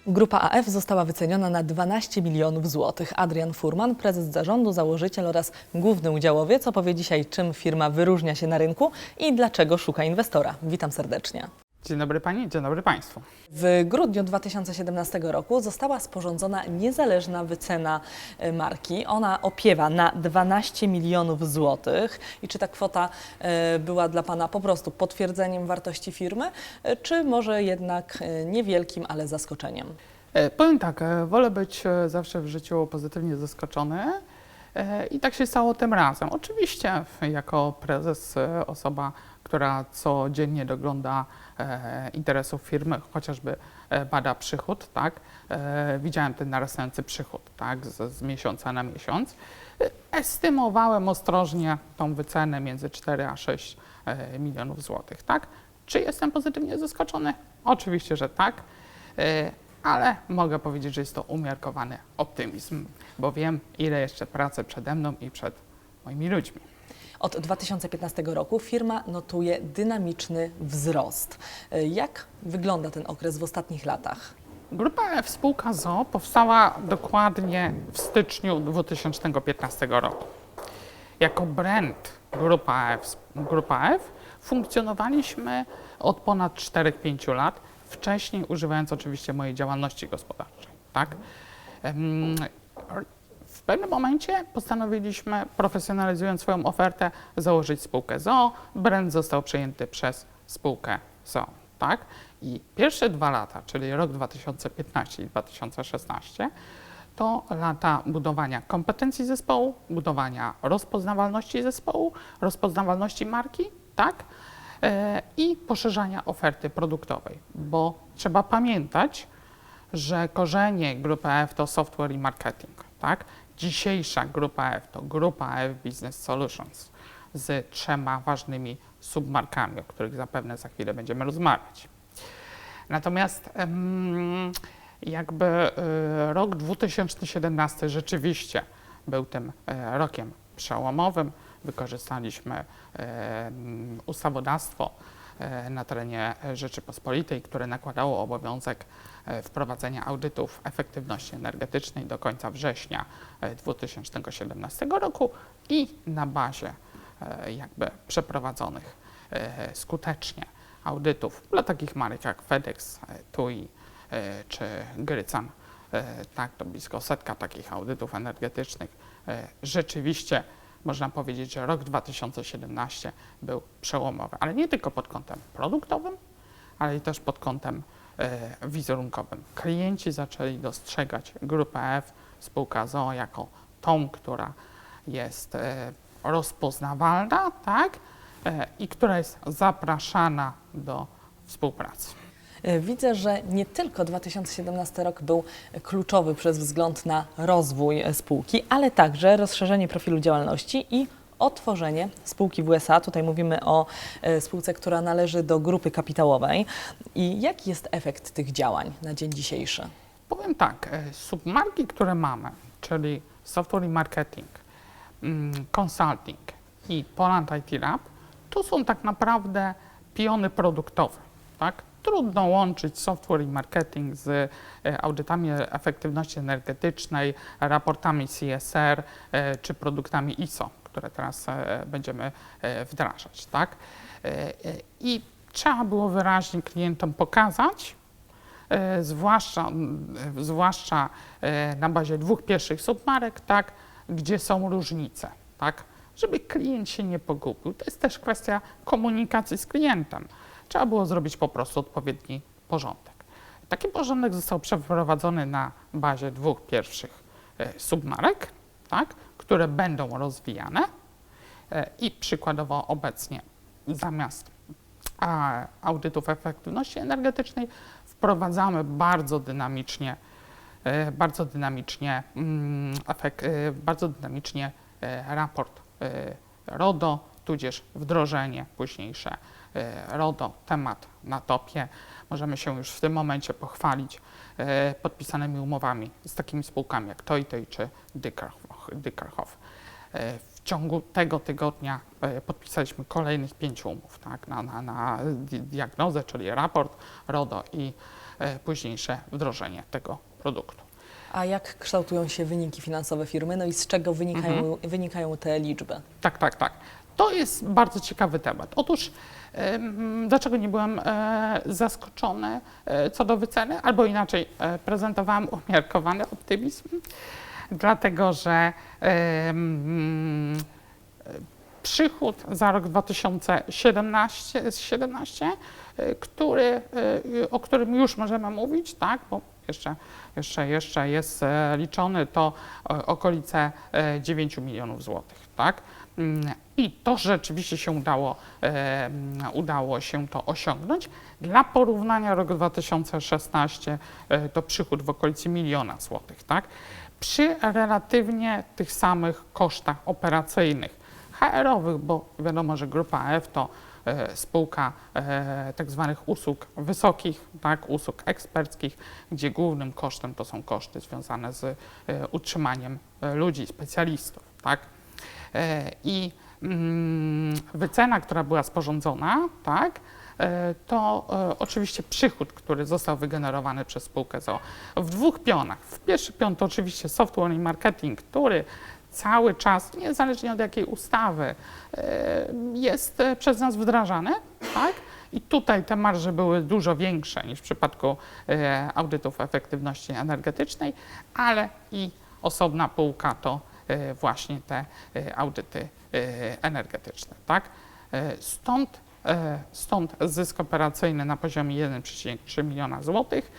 Grupa AF została wyceniona na 12 milionów złotych. Adrian Furman, prezes zarządu, założyciel oraz główny udziałowiec, opowie dzisiaj, czym firma wyróżnia się na rynku i dlaczego szuka inwestora. Witam serdecznie. Dzień dobry Pani, dzień dobry Państwu. W grudniu 2017 roku została sporządzona niezależna wycena marki. Ona opiewa na 12 milionów złotych. I czy ta kwota była dla Pana po prostu potwierdzeniem wartości firmy, czy może jednak niewielkim, ale zaskoczeniem? Powiem tak, wolę być zawsze w życiu pozytywnie zaskoczony i tak się stało tym razem. Oczywiście jako prezes, osoba, która codziennie dogląda interesów firmy, chociażby bada przychód, tak, widziałem ten narastający przychód, tak, z miesiąca na miesiąc. Estymowałem ostrożnie tą wycenę między 4 a 6 milionów złotych, tak. Czy jestem pozytywnie zaskoczony? Oczywiście, że tak. Ale mogę powiedzieć, że jest to umiarkowany optymizm, bo wiem, ile jeszcze pracy przede mną i przed moimi ludźmi. Od 2015 roku firma notuje dynamiczny wzrost. Jak wygląda ten okres w ostatnich latach? Grupa F spółka z o.o. powstała dokładnie w styczniu 2015 roku. Jako brand Grupa F funkcjonowaliśmy od ponad 4-5 lat, wcześniej używając oczywiście mojej działalności gospodarczej. Tak? W pewnym momencie postanowiliśmy, profesjonalizując swoją ofertę, założyć spółkę z o.o. Brand został przejęty przez spółkę z o.o. Tak? I pierwsze 2 lata, czyli rok 2015 i 2016, to lata budowania kompetencji zespołu, budowania rozpoznawalności zespołu, rozpoznawalności marki, tak? I poszerzania oferty produktowej, bo trzeba pamiętać, że korzenie Grupy F to software i marketing, tak? Dzisiejsza Grupa F to Grupa F Business Solutions z 3 ważnymi submarkami, o których zapewne za chwilę będziemy rozmawiać. Natomiast rok 2017 rzeczywiście był tym rokiem przełomowym. Wykorzystaliśmy ustawodawstwo na terenie Rzeczypospolitej, które nakładało obowiązek wprowadzenia audytów efektywności energetycznej do końca września 2017 roku i na bazie przeprowadzonych skutecznie audytów dla takich marek jak FedEx, TUI czy Grycan, tak, to blisko 100 takich audytów energetycznych. Rzeczywiście można powiedzieć, że rok 2017 był przełomowy, ale nie tylko pod kątem produktowym, ale i też pod kątem wizerunkowym. Klienci zaczęli dostrzegać Grupę F, spółka z o.o. jako tą, która jest rozpoznawalna, tak, i która jest zapraszana do współpracy. Widzę, że nie tylko 2017 rok był kluczowy przez wzgląd na rozwój spółki, ale także rozszerzenie profilu działalności i otworzenie spółki w USA. Tutaj mówimy o spółce, która należy do grupy kapitałowej. I jaki jest efekt tych działań na dzień dzisiejszy? Powiem tak, submarki, które mamy, czyli Software i Marketing, Consulting i Poland IT Lab, to są tak naprawdę piony produktowe, tak? Trudno łączyć software i marketing z audytami efektywności energetycznej, raportami CSR czy produktami ISO, które teraz będziemy wdrażać. Tak? I trzeba było wyraźnie klientom pokazać, zwłaszcza na bazie 2 pierwszych submarek, tak, gdzie są różnice, tak, żeby klient się nie pogubił. To jest też kwestia komunikacji z klientem. Trzeba było zrobić po prostu odpowiedni porządek. Taki porządek został przeprowadzony na bazie 2 pierwszych submarek, tak, które będą rozwijane i przykładowo obecnie zamiast audytów efektywności energetycznej wprowadzamy bardzo dynamicznie raport RODO, tudzież wdrożenie późniejsze RODO, temat na topie. Możemy się już w tym momencie pochwalić podpisanymi umowami z takimi spółkami jak Toitej czy Dyckerhoff. W ciągu tego tygodnia podpisaliśmy kolejnych 5 umów, tak, na diagnozę, czyli raport RODO i późniejsze wdrożenie tego produktu. A jak kształtują się wyniki finansowe firmy? No i z czego wynikają te liczby? Tak. To jest bardzo ciekawy temat. Otóż dlaczego nie byłem zaskoczony co do wyceny, albo inaczej prezentowałam umiarkowany optymizm, dlatego że przychód za rok 2017, o którym już możemy mówić, tak, bo jeszcze jest liczony, to okolice 9 milionów złotych, tak? I to rzeczywiście się udało się to osiągnąć. Dla porównania rok 2016 to przychód w okolicy 1 miliona złotych, tak? Przy relatywnie tych samych kosztach operacyjnych, HR-owych, bo wiadomo, że Grupa F to spółka tak zwanych usług wysokich, tak, usług eksperckich, gdzie głównym kosztem to są koszty związane z utrzymaniem ludzi, specjalistów, tak. I wycena, która była sporządzona, tak, to oczywiście przychód, który został wygenerowany przez spółkę z o.o. w dwóch pionach. W pierwszy pion to oczywiście software i marketing, który cały czas, niezależnie od jakiej ustawy, jest przez nas wdrażany, tak? I tutaj te marże były dużo większe niż w przypadku audytów efektywności energetycznej, ale i osobna półka to właśnie te audyty energetyczne, tak? Stąd zysk operacyjny na poziomie 1,3 miliona złotych,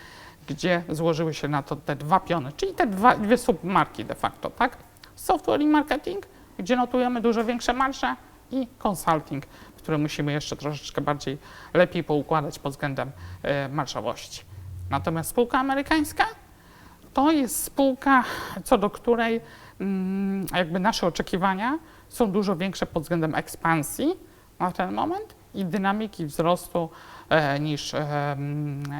gdzie złożyły się na to te dwa piony, czyli te dwie submarki de facto, tak? Software i marketing, gdzie notujemy dużo większe marże, i consulting, który musimy jeszcze troszeczkę lepiej poukładać pod względem marżowości. Natomiast spółka amerykańska to jest spółka, co do której jakby nasze oczekiwania są dużo większe pod względem ekspansji na ten moment i dynamiki wzrostu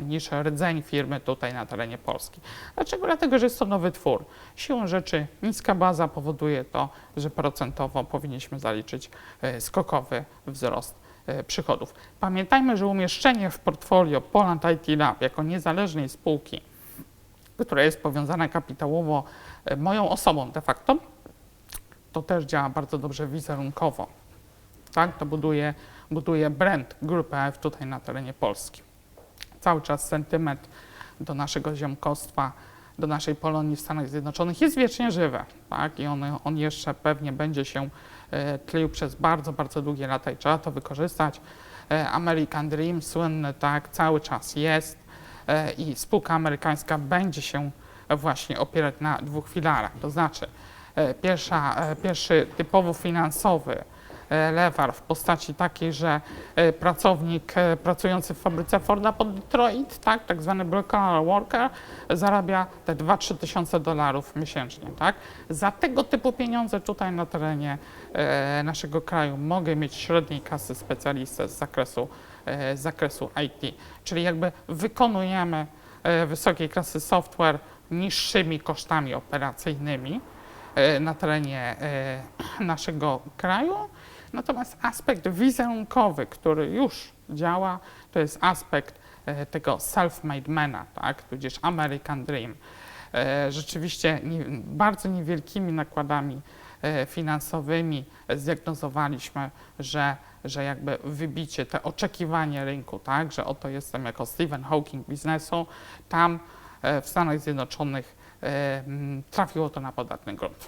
niż rdzeń firmy tutaj na terenie Polski. Dlaczego? Dlatego, że jest to nowy twór. Siłą rzeczy niska baza powoduje to, że procentowo powinniśmy zaliczyć skokowy wzrost przychodów. Pamiętajmy, że umieszczenie w portfolio Poland IT Lab jako niezależnej spółki, która jest powiązana kapitałowo moją osobą de facto, to też działa bardzo dobrze wizerunkowo. Tak? To buduje brand Grupy F tutaj na terenie Polski. Cały czas sentyment do naszego ziomkostwa, do naszej Polonii w Stanach Zjednoczonych jest wiecznie żywy, tak? I on jeszcze pewnie będzie się tlił przez bardzo, bardzo długie lata i trzeba to wykorzystać. American Dream słynny, tak, cały czas jest i spółka amerykańska będzie się właśnie opierać na dwóch filarach, to znaczy pierwszy typowo finansowy lewar w postaci takiej, że pracownik pracujący w fabryce Forda pod Detroit, tak zwany blue collar worker, zarabia te 2-3 tysiące dolarów miesięcznie. Tak? Za tego typu pieniądze tutaj na terenie naszego kraju mogę mieć średniej kasy specjalistę z zakresu IT, czyli jakby wykonujemy wysokiej klasy software niższymi kosztami operacyjnymi na terenie naszego kraju. Natomiast aspekt wizerunkowy, który już działa, to jest aspekt tego self-made mana, tak, tudzież American Dream. Rzeczywiście bardzo niewielkimi nakładami finansowymi zdiagnozowaliśmy, że jakby wybicie, te oczekiwanie rynku, tak, że oto jestem jako Stephen Hawking biznesu, tam w Stanach Zjednoczonych trafiło to na podatny grunt.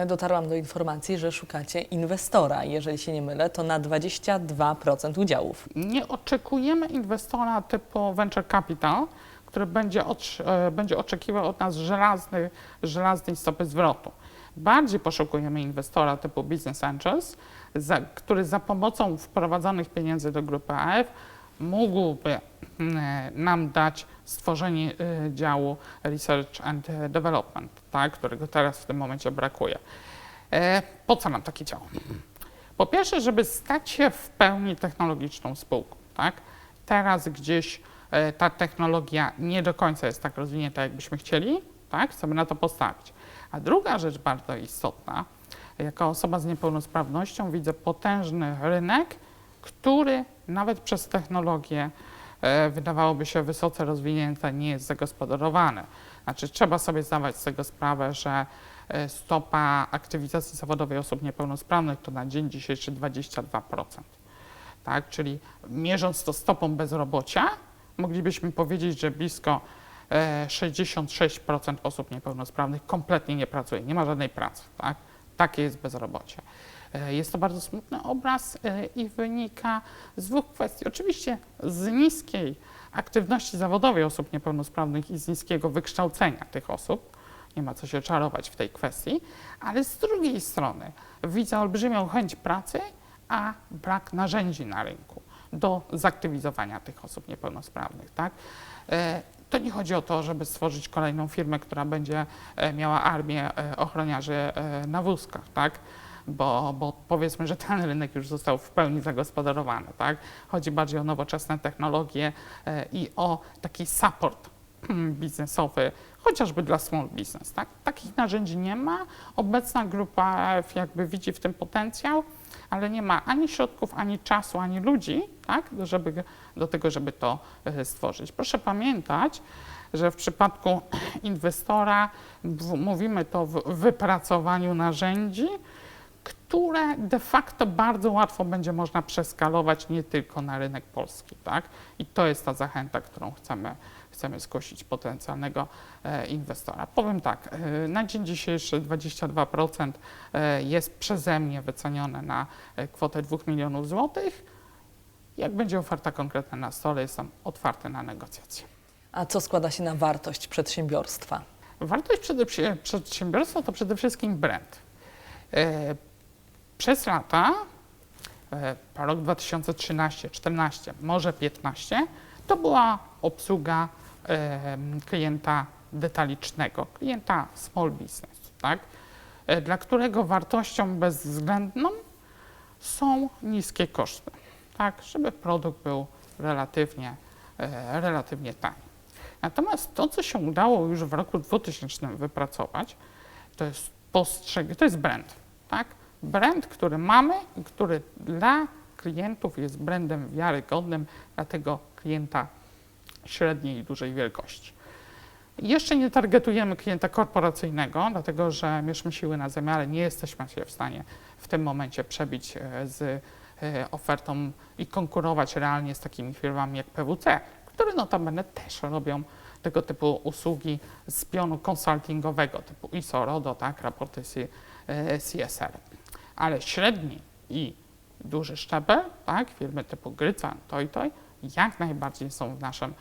Dotarłam do informacji, że szukacie inwestora. Jeżeli się nie mylę, to na 22% udziałów. Nie oczekujemy inwestora typu venture capital, który będzie oczekiwał od nas żelaznej stopy zwrotu. Bardziej poszukujemy inwestora typu business angels, który za pomocą wprowadzonych pieniędzy do grupy AF mógłby nam dać stworzenie działu Research and Development, tak, którego teraz w tym momencie brakuje. Po co nam takie działo? Po pierwsze, żeby stać się w pełni technologiczną spółką. Tak? Teraz gdzieś ta technologia nie do końca jest tak rozwinięta, jakbyśmy chcieli, tak? Chcemy na to postawić. A druga rzecz bardzo istotna, jako osoba z niepełnosprawnością widzę potężny rynek, który nawet przez technologię wydawałoby się wysoce rozwinięte, nie jest zagospodarowane. Znaczy trzeba sobie zdawać z tego sprawę, że stopa aktywizacji zawodowej osób niepełnosprawnych to na dzień dzisiejszy 22%. Tak? Czyli mierząc to stopą bezrobocia, moglibyśmy powiedzieć, że blisko 66% osób niepełnosprawnych kompletnie nie pracuje, nie ma żadnej pracy. Tak? Takie jest bezrobocie. Jest to bardzo smutny obraz i wynika z dwóch kwestii. Oczywiście z niskiej aktywności zawodowej osób niepełnosprawnych i z niskiego wykształcenia tych osób. Nie ma co się czarować w tej kwestii, ale z drugiej strony widzę olbrzymią chęć pracy, a brak narzędzi na rynku do zaktywizowania tych osób niepełnosprawnych. Tak? To nie chodzi o to, żeby stworzyć kolejną firmę, która będzie miała armię ochroniarzy na wózkach, tak? Bo powiedzmy, że ten rynek już został w pełni zagospodarowany. Tak? Chodzi bardziej o nowoczesne technologie i o taki support biznesowy, chociażby dla small business. Tak? Takich narzędzi nie ma. Obecna grupa F jakby widzi w tym potencjał, ale nie ma ani środków, ani czasu, ani ludzi, tak? do tego, żeby to stworzyć. Proszę pamiętać, że w przypadku inwestora mówimy to w wypracowaniu narzędzi, które de facto bardzo łatwo będzie można przeskalować nie tylko na rynek polski. Tak? I to jest ta zachęta, którą chcemy zgłosić potencjalnego inwestora. Powiem tak, na dzień dzisiejszy 22% jest przeze mnie wycenione na kwotę 2 milionów złotych. Jak będzie oferta konkretna na stole, jestem otwarty na negocjacje. A co składa się na wartość przedsiębiorstwa? Wartość przedsiębiorstwa to przede wszystkim brand. Przez lata, rok 2013, 2014, może 2015, to była obsługa klienta detalicznego, klienta small business, tak? Dla którego wartością bezwzględną są niskie koszty, tak? Żeby produkt był relatywnie tani. Natomiast to, co się udało już w roku 2000 wypracować, to jest brand, tak? Brand, który mamy i który dla klientów jest brandem wiarygodnym, dla tego klienta średniej i dużej wielkości. Jeszcze nie targetujemy klienta korporacyjnego, dlatego że mierzmy siły na zamiary, nie jesteśmy się w stanie w tym momencie przebić z ofertą i konkurować realnie z takimi firmami jak PwC, które notabene też robią tego typu usługi z pionu konsultingowego typu ISO, RODO, tak, raporty CSR. Ale średni i duży szczebel, tak, firmy typu Gryca, Toy, jak najbardziej są w naszym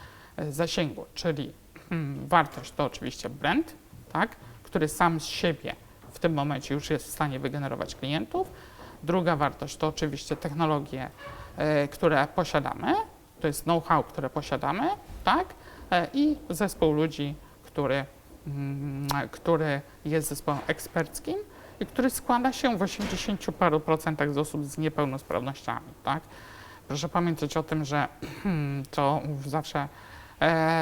zasięgu, czyli wartość to oczywiście brand, tak, który sam z siebie w tym momencie już jest w stanie wygenerować klientów. Druga wartość to oczywiście technologie, które posiadamy, to jest know-how, które posiadamy, tak, i zespół ludzi, który jest zespołem eksperckim i który składa się w 80 paru procentach z osób z niepełnosprawnościami. Tak? Proszę pamiętać o tym, że to zawsze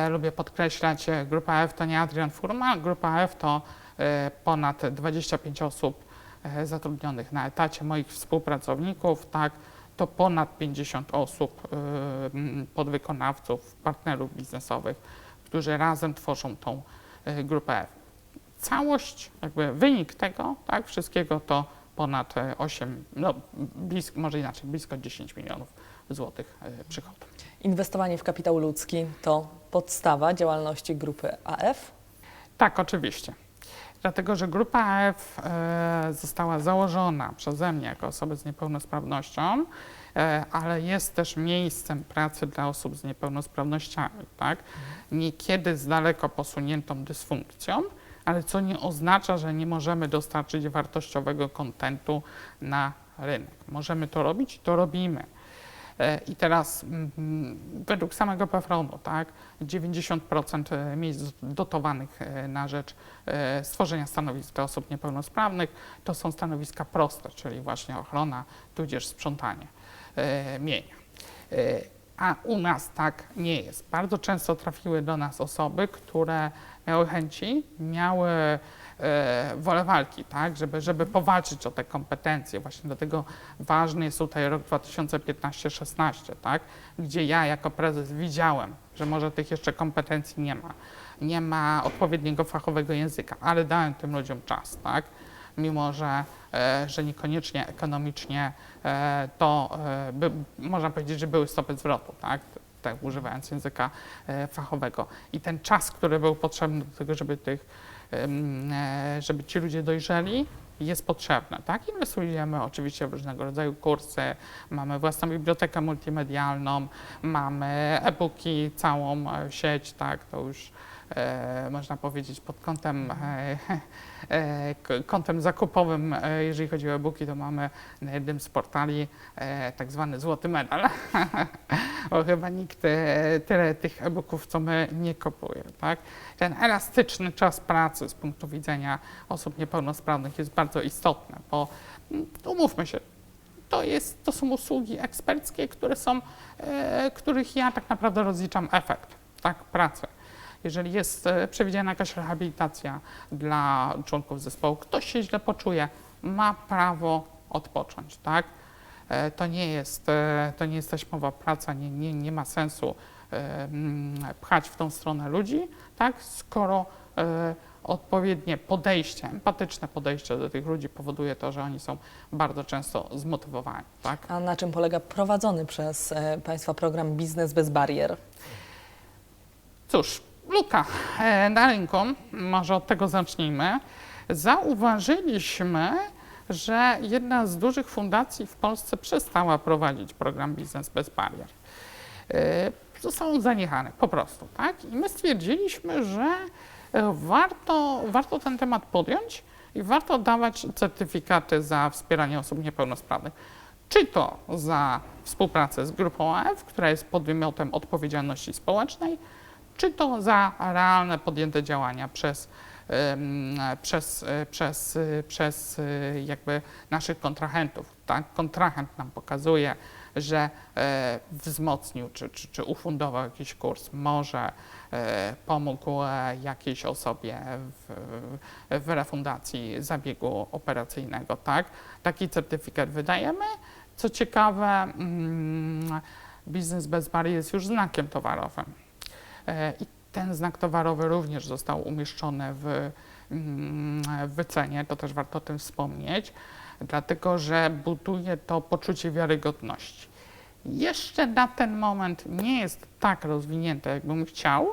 lubię podkreślać, grupa F to nie Adrian Furma, grupa F to ponad 25 osób zatrudnionych na etacie, moich współpracowników, tak? To ponad 50 osób, podwykonawców, partnerów biznesowych, którzy razem tworzą tą grupę F. Całość, jakby wynik tego, tak, wszystkiego to ponad 8, może inaczej, blisko 10 milionów złotych przychodu. Inwestowanie w kapitał ludzki to podstawa działalności grupy AF? Tak, oczywiście. Dlatego, że grupa AF została założona przeze mnie jako osoby z niepełnosprawnością, ale jest też miejscem pracy dla osób z niepełnosprawnościami, tak? Niekiedy z daleko posuniętą dysfunkcją, ale co nie oznacza, że nie możemy dostarczyć wartościowego kontentu na rynek. Możemy to robić, to robimy. I teraz według samego PFRON-u, tak, 90% miejsc dotowanych na rzecz stworzenia stanowisk dla osób niepełnosprawnych to są stanowiska proste, czyli właśnie ochrona, tudzież sprzątanie mienia. A u nas tak nie jest. Bardzo często trafiły do nas osoby, które miały chęci, miały wolę walki, tak? Żeby powalczyć o te kompetencje. Właśnie dlatego ważny jest tutaj rok 2015-16, tak? Gdzie ja jako prezes widziałem, że może tych jeszcze kompetencji nie ma. Nie ma odpowiedniego fachowego języka, ale dałem tym ludziom czas, tak? Mimo, że niekoniecznie ekonomicznie można powiedzieć, że były stopy zwrotu, tak? Tak używając języka fachowego. I ten czas, który był potrzebny do tego, żeby ci ludzie dojrzeli, jest potrzebny, tak? Inwestujemy oczywiście w różnego rodzaju kursy, mamy własną bibliotekę multimedialną, mamy e-booki, całą sieć, tak? To już można powiedzieć pod kątem zakupowym, jeżeli chodzi o e-booki, to mamy na jednym z portali tak zwany złoty medal, bo chyba nikt tyle tych e-booków, co my, nie kupuje, tak? Ten elastyczny czas pracy z punktu widzenia osób niepełnosprawnych jest bardzo istotny, bo umówmy się, to są usługi eksperckie, których ja tak naprawdę rozliczam efekt, tak, pracy. Jeżeli jest przewidziana jakaś rehabilitacja dla członków zespołu, ktoś się źle poczuje, ma prawo odpocząć, tak? To nie jest taśmowa praca, nie ma sensu pchać w tą stronę ludzi, tak? Skoro odpowiednie podejście, empatyczne podejście do tych ludzi powoduje to, że oni są bardzo często zmotywowani, tak? A na czym polega prowadzony przez Państwa program Biznes bez barier? Cóż, luka na rynku, może od tego zacznijmy. Zauważyliśmy, że jedna z dużych fundacji w Polsce przestała prowadzić program Biznes bez barier. Został on zaniechany, po prostu, tak? I my stwierdziliśmy, że warto ten temat podjąć i warto dawać certyfikaty za wspieranie osób niepełnosprawnych. Czy to za współpracę z grupą AF, która jest podmiotem odpowiedzialności społecznej, czy to za realne podjęte działania przez jakby naszych kontrahentów. Tak? Kontrahent nam pokazuje, że wzmocnił czy ufundował jakiś kurs, może pomógł jakiejś osobie w refundacji zabiegu operacyjnego. Tak? Taki certyfikat wydajemy. Co ciekawe, biznes bez barier jest już znakiem towarowym. I ten znak towarowy również został umieszczony w wycenie, to też warto o tym wspomnieć, dlatego że buduje to poczucie wiarygodności. Jeszcze na ten moment nie jest tak rozwinięte, jakbym chciał,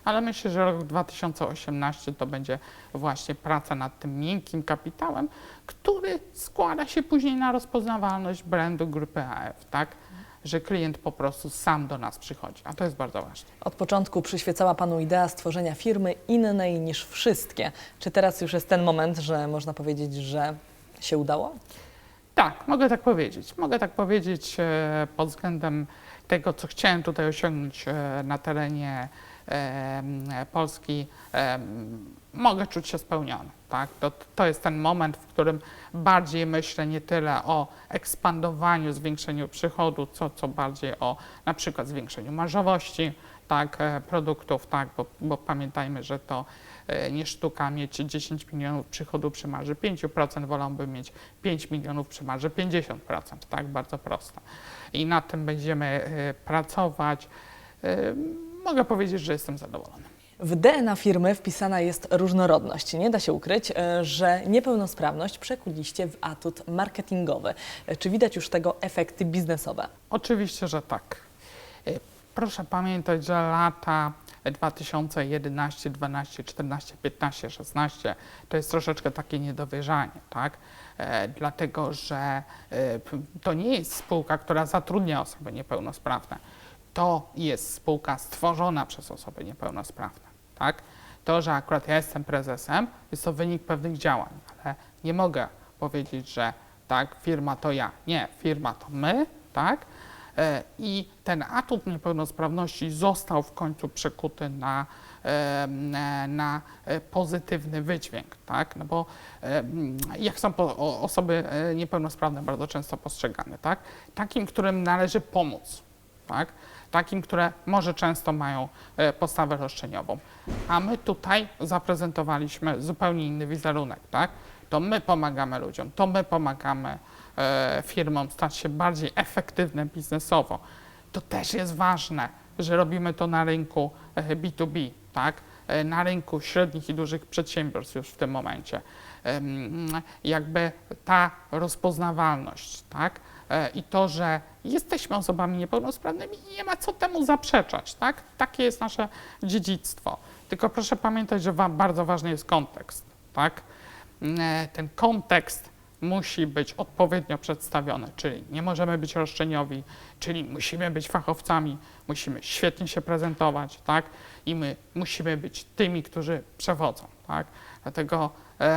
ale myślę, że rok 2018 to będzie właśnie praca nad tym miękkim kapitałem, który składa się później na rozpoznawalność brandu grupy AF, tak? Że klient po prostu sam do nas przychodzi, a to jest bardzo ważne. Od początku przyświecała Panu idea stworzenia firmy innej niż wszystkie. Czy teraz już jest ten moment, że można powiedzieć, że się udało? Tak, mogę tak powiedzieć. Mogę tak powiedzieć pod względem tego, co chciałem tutaj osiągnąć na terenie Polski. Mogę czuć się spełniony. Tak? To jest ten moment, w którym bardziej myślę nie tyle o ekspandowaniu, zwiększeniu przychodu, co bardziej o na przykład zwiększeniu marżowości, tak, produktów, tak, bo pamiętajmy, że to nie sztuka mieć 10 milionów przychodu przy marży 5%, wolałbym mieć 5 milionów przy marży 50%, tak, bardzo prosto. I nad tym będziemy pracować. Mogę powiedzieć, że jestem zadowolony. W DNA firmy wpisana jest różnorodność. Nie da się ukryć, że niepełnosprawność przekuliście w atut marketingowy. Czy widać już tego efekty biznesowe? Oczywiście, że tak. Proszę pamiętać, że lata 2011, 12, 14, 15, 16 to jest troszeczkę takie niedowierzanie, tak? Dlatego, że to nie jest spółka, która zatrudnia osoby niepełnosprawne. To jest spółka stworzona przez osoby niepełnosprawne, tak? To, że akurat ja jestem prezesem, jest to wynik pewnych działań, ale nie mogę powiedzieć, że tak, firma to ja. Nie, firma to my, tak? I ten atut niepełnosprawności został w końcu przekuty na pozytywny wydźwięk, tak? No bo jak są osoby niepełnosprawne bardzo często postrzegane, tak? Takim, którym należy pomóc, tak? Takim, które może często mają postawę roszczeniową. A my tutaj zaprezentowaliśmy zupełnie inny wizerunek, tak? To my pomagamy ludziom, to my pomagamy firmom stać się bardziej efektywne biznesowo. To też jest ważne, że robimy to na rynku B2B, tak? Na rynku średnich i dużych przedsiębiorstw już w tym momencie. Jakby ta rozpoznawalność, tak? I to, że jesteśmy osobami niepełnosprawnymi i nie ma co temu zaprzeczać, tak? Takie jest nasze dziedzictwo. Tylko proszę pamiętać, że bardzo ważny jest kontekst, tak? Ten kontekst musi być odpowiednio przedstawiony, czyli nie możemy być roszczeniowi, czyli musimy być fachowcami, musimy świetnie się prezentować, tak? I my musimy być tymi, którzy przewodzą, tak? Dlatego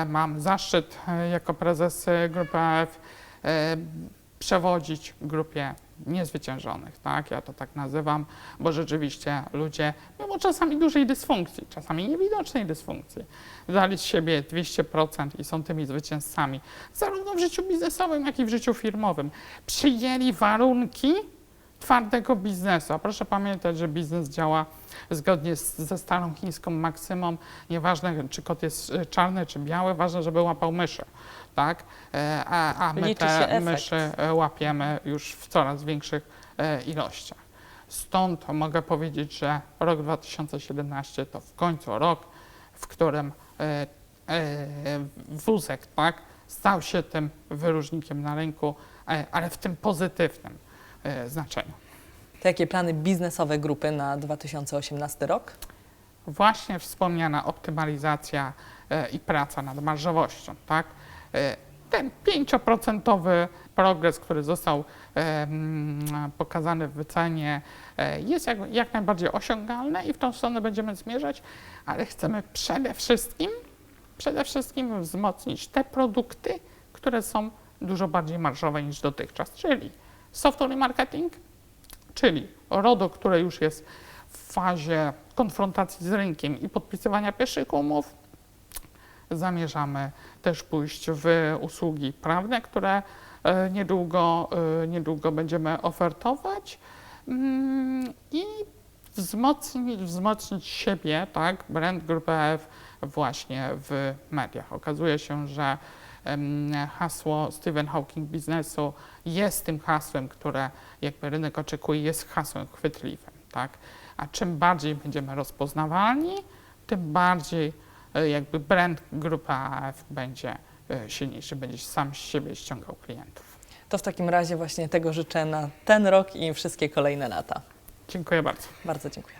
mam zaszczyt jako prezes Grupy AF przewodzić grupie niezwyciężonych, tak? Ja to tak nazywam, bo rzeczywiście ludzie, mimo czasami dużej dysfunkcji, czasami niewidocznej dysfunkcji, dali z siebie 200% i są tymi zwycięzcami, zarówno w życiu biznesowym, jak i w życiu firmowym. Przyjęli warunki twardego biznesu. A proszę pamiętać, że biznes działa zgodnie ze starą chińską maksymą. Nieważne, czy kot jest czarny, czy biały, ważne, żeby łapał myszy. Tak? A my Liczy się te efekt. myszy łapiemy już w coraz większych ilościach. Stąd mogę powiedzieć, że rok 2017 to w końcu rok, w którym wózek, tak, stał się tym wyróżnikiem na rynku, ale w tym pozytywnym znaczeniu. To jakie plany biznesowe grupy na 2018 rok? Właśnie wspomniana optymalizacja i praca nad marżowością, tak? Ten 5% progres, który został pokazany w wycenie, jest jak najbardziej osiągalny i w tą stronę będziemy zmierzać, ale chcemy przede wszystkim wzmocnić te produkty, które są dużo bardziej marżowe niż dotychczas, czyli software i marketing, czyli RODO, które już jest w fazie konfrontacji z rynkiem i podpisywania pierwszych umów. Zamierzamy też pójść w usługi prawne, które niedługo będziemy ofertować i wzmocnić siebie, tak, brand Grupy AF właśnie w mediach. Okazuje się, że hasło Stephen Hawking biznesu jest tym hasłem, które jakby rynek oczekuje, jest hasłem chwytliwym, tak? A czym bardziej będziemy rozpoznawalni, tym bardziej jakby brand Grupy AF będzie silniejszy, będzie sam z siebie ściągał klientów. To w takim razie właśnie tego życzę na ten rok i wszystkie kolejne lata. Dziękuję bardzo. Bardzo dziękuję.